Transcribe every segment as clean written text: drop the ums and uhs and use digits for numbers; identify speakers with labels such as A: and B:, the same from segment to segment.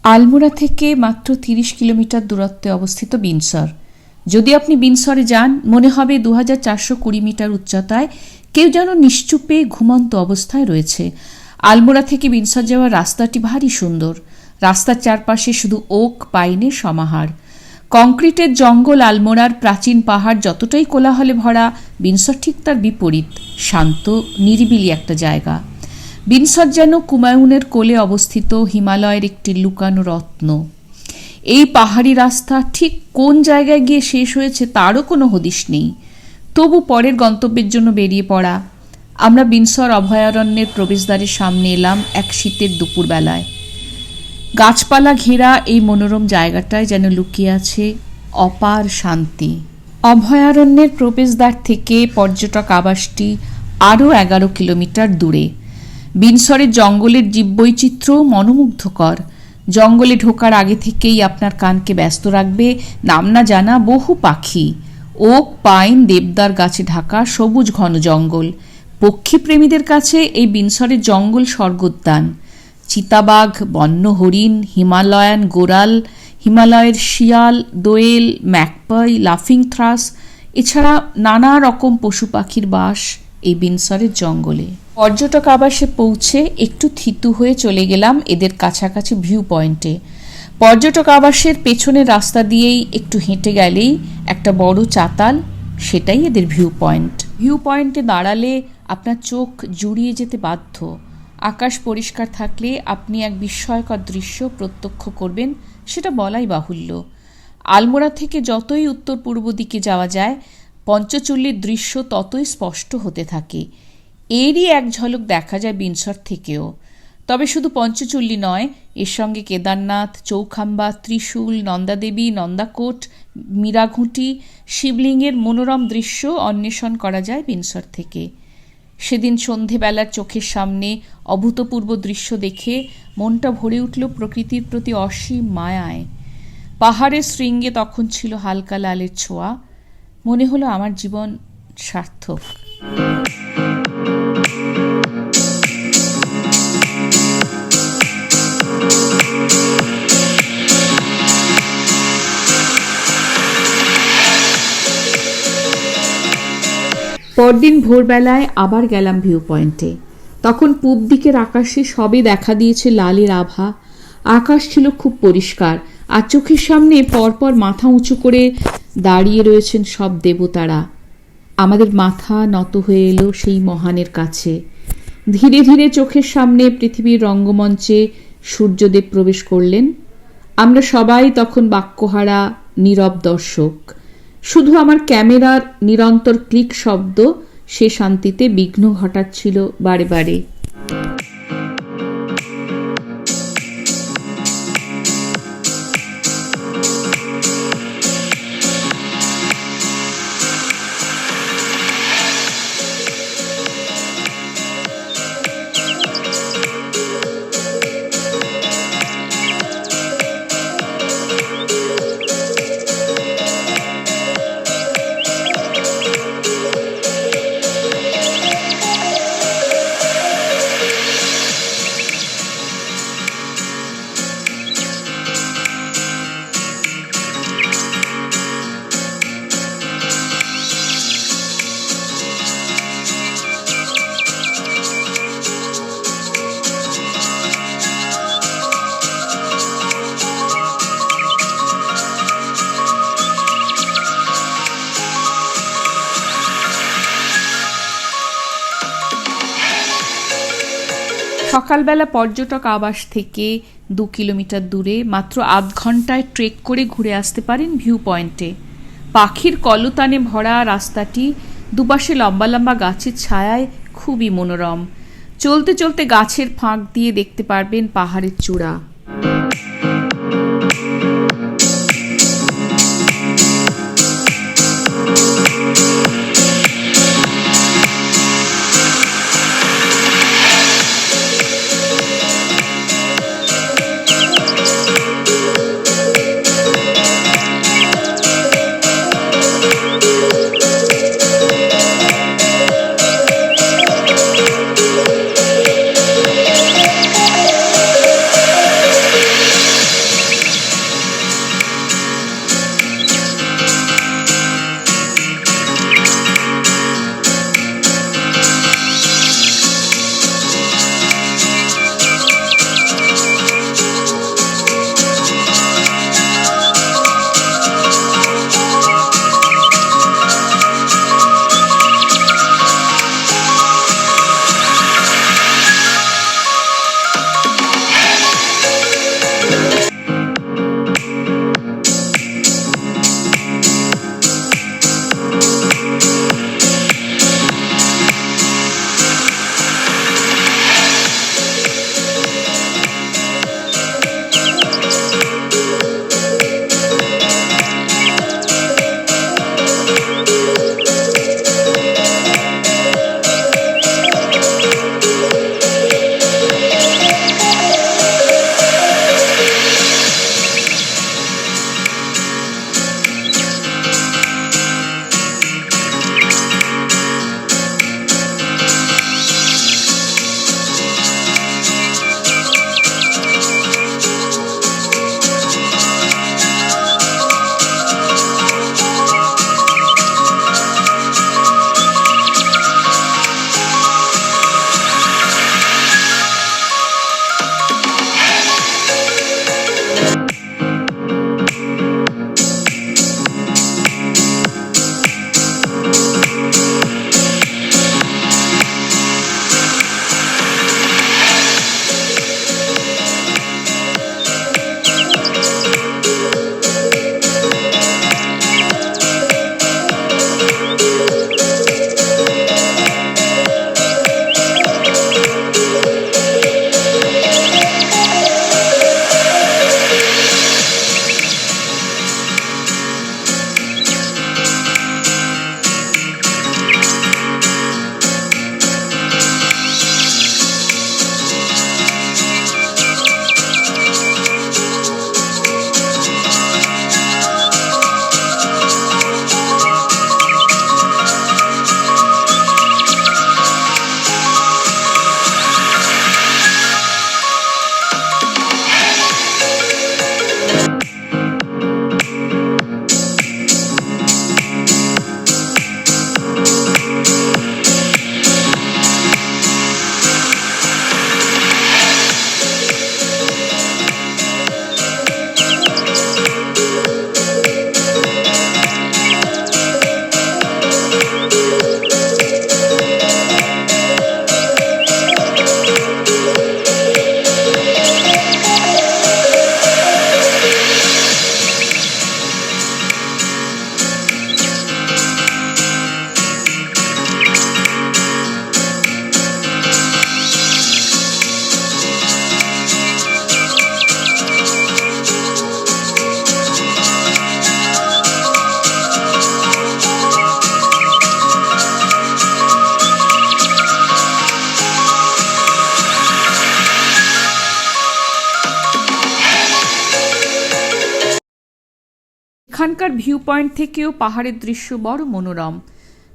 A: আলমোড়া থেকে মাত্র ৩০ কিলোমিটার দূরত্বে অবস্থিত বিনসর। যদি আপনি বিনসরে যান, মনে হবে ২৪২০ মিটার উচ্চতায় কেউ যেন নিশ্চুপে ঘুমন্ত অবস্থায় রয়েছে। আলমোড়া থেকে বিনসর যাওয়ার রাস্তাটি ভারী সুন্দর। রাস্তার চারপাশে শুধু ওক পাইনের সমাহার। কংক্রিটের জঙ্গল। আলমোড়ার প্রাচীন পাহাড় যতটাই কোলাহলে ভরা, বিনসর ঠিক তার বিপরীত, শান্ত নিরিবিলি একটা জায়গা। বিনসর যেন কুমায়ুনের কোলে অবস্থিত হিমালয়ের একটি লুকানো রত্ন। এই পাহাড়ি রাস্তা ঠিক কোন জায়গায় গিয়ে শেষ হয়েছে তারও কোনো হদিশ নেই। তবু পরের গন্তব্যের জন্য বেরিয়ে পড়া। আমরা বিনসর অভয়ারণ্যের প্রবেশদ্বারের সামনে এলাম এক শীতের দুপুরবেলায়। গাছপালা ঘেরা এই মনোরম জায়গাটায় যেন লুকিয়ে আছে অপার শান্তি। অভয়ারণ্যের প্রবেশদ্বার থেকে পর্যটক আবাসটি আরও ১১ কিলোমিটার দূরে। বিনসরের জঙ্গলের জীববৈচিত্র্য মনোমুগ্ধকর। জঙ্গলে ঢোকার আগে থেকেই আপনার কানকে ব্যস্ত রাখবে নাম না জানা বহু পাখি। ওক, পাইন, দেবদার গাছে ঢাকা সবুজ ঘন জঙ্গল। পক্ষীপ্রেমীদের কাছে এই বিনসরের জঙ্গল স্বর্গোদ্যান। চিতাবাঘ, বন্য হরিণ, হিমালয়ান গোরাল, হিমালয়ের শিয়াল, দোয়েল, ম্যাকপাই, লাফিং থ্রাস, এছাড়া নানা রকম পশু পাখির বাস এই বিনসরের জঙ্গলে। পর্যটক আবাসে পৌঁছে একটু থিতু হয়ে চলে গেলাম এদের কাছাকাছি ভিউ পয়েন্টে। পর্যটক আবাসের পেছনের রাস্তা দিয়েই একটু হেঁটে গেলেই একটা বড় চাতাল, সেটাই এদের ভিউ পয়েন্ট। ভিউ পয়েন্টে দাঁড়ালে আপনার চোখ জুড়িয়ে যেতে বাধ্য। আকাশ পরিষ্কার থাকলে আপনি এক বিস্ময়কর দৃশ্য প্রত্যক্ষ করবেন, সেটা বলাই বাহুল্য। আলমোড়া থেকে যতই উত্তর পূর্ব দিকে যাওয়া যায়, পঞ্চচল্লির দৃশ্য ততই স্পষ্ট হতে থাকে। এরই এক ঝলক দেখা যায় বিনসর থেকেও। তবে শুধু পঞ্চচল্লি নয়, এর সঙ্গে কেদারনাথ, চৌখাম্বা, ত্রিশূল, নন্দাদেবী, নন্দাকোট, মীরাঘুঁটি, শিবলিঙ্গের মনোরম দৃশ্য অন্বেষণ করা যায় বিনসর থেকে। সেদিন সন্ধেবেলার চোখের সামনে অভূতপূর্ব দৃশ্য দেখে মনটা ভরে উঠল প্রকৃতির প্রতি অসীম মায়ায়। পাহাড়ের শৃঙ্গে তখন ছিল হালকা লালের ছোঁয়া। মনে হলো আমার জীবন সার্থক। পরদিন ভোরবেলায় আবার গেলাম ভিউ পয়েন্টে। তখন পূব দিকের আকাশে সবে দেখা দিয়েছে লালের আভা। আকাশ ছিল খুব পরিষ্কার, আর চোখের সামনে পরপর মাথা উঁচু করে দাঁড়িয়ে রয়েছেন সব দেবতারা। আমাদের মাথা নত হয়ে এলো সেই মহানের কাছে। ধীরে ধীরে চোখের সামনে পৃথিবীর রঙ্গমঞ্চে সূর্যদেব প্রবেশ করলেন। আমরা সবাই তখন বাক্যহারা, নীরব দর্শক। শুধু আমার ক্যামেরার নিরন্তর ক্লিক শব্দ সে শান্তিতে বিঘ্ন ঘটাচ্ছিল বারে বারে। সকালবেলা পর্যটক আবাস থেকে 2 কিলোমিটার দূরে মাত্র আধ ঘন্টায় ট্রেক করে ঘুরে আসতে পারেন ভিউ পয়েন্টে। পাখির কলতানে ভরা রাস্তাটি দুপাশে লম্বা লম্বা গাছের ছায়ায় খুবই মনোরম। চলতে চলতে গাছের ফাঁক দিয়ে দেখতে পারবেন পাহাড়ের চূড়া। এখানকার ভিউ পয়েন্ট থেকেও পাহাড়ের দৃশ্য বড় মনোরম।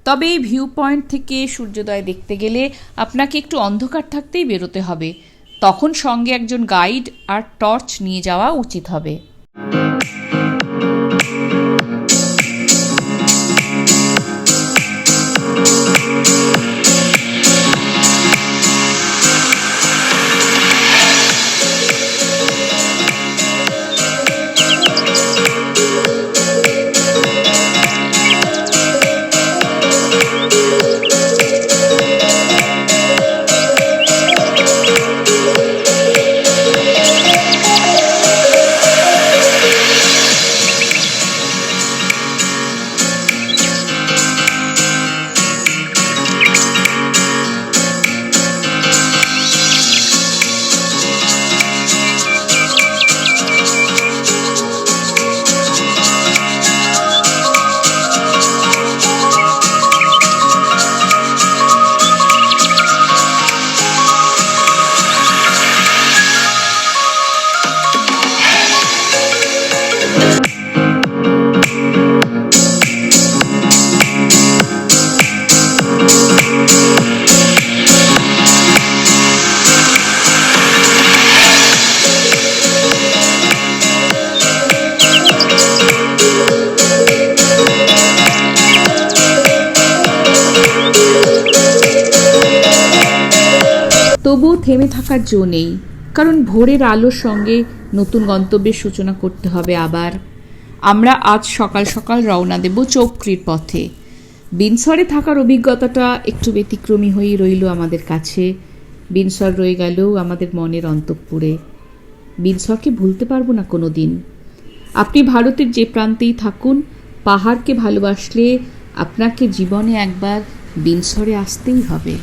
A: তবে এই ভিউ পয়েন্ট থেকে সূর্যোদয় দেখতে গেলে আপনাকে একটু অন্ধকার থাকতেই বেরোতে হবে। তখন সঙ্গে একজন গাইড আর টর্চ নিয়ে যাওয়া উচিত হবে। তবুও থেমে থাকার জো নেই, কারণ ভোরের আলোর সঙ্গে নতুন গন্তব্যের সূচনা করতে হবে আবার। আমরা আজ সকাল সকাল রওনা দেব চৌকরির পথে। বিনসরে থাকার অভিজ্ঞতাটা একটু ব্যতিক্রমী হয়েই রইল আমাদের কাছে। বিনসর রয়ে গেল আমাদের মনের অন্তঃপুরে। বিনসরকে ভুলতে পারবো না কোনো দিন। আপনি ভারতের যে প্রান্তেই থাকুন, পাহাড়কে ভালোবাসলে আপনাকে জীবনে একবার বিনসরে আসতেই হবে।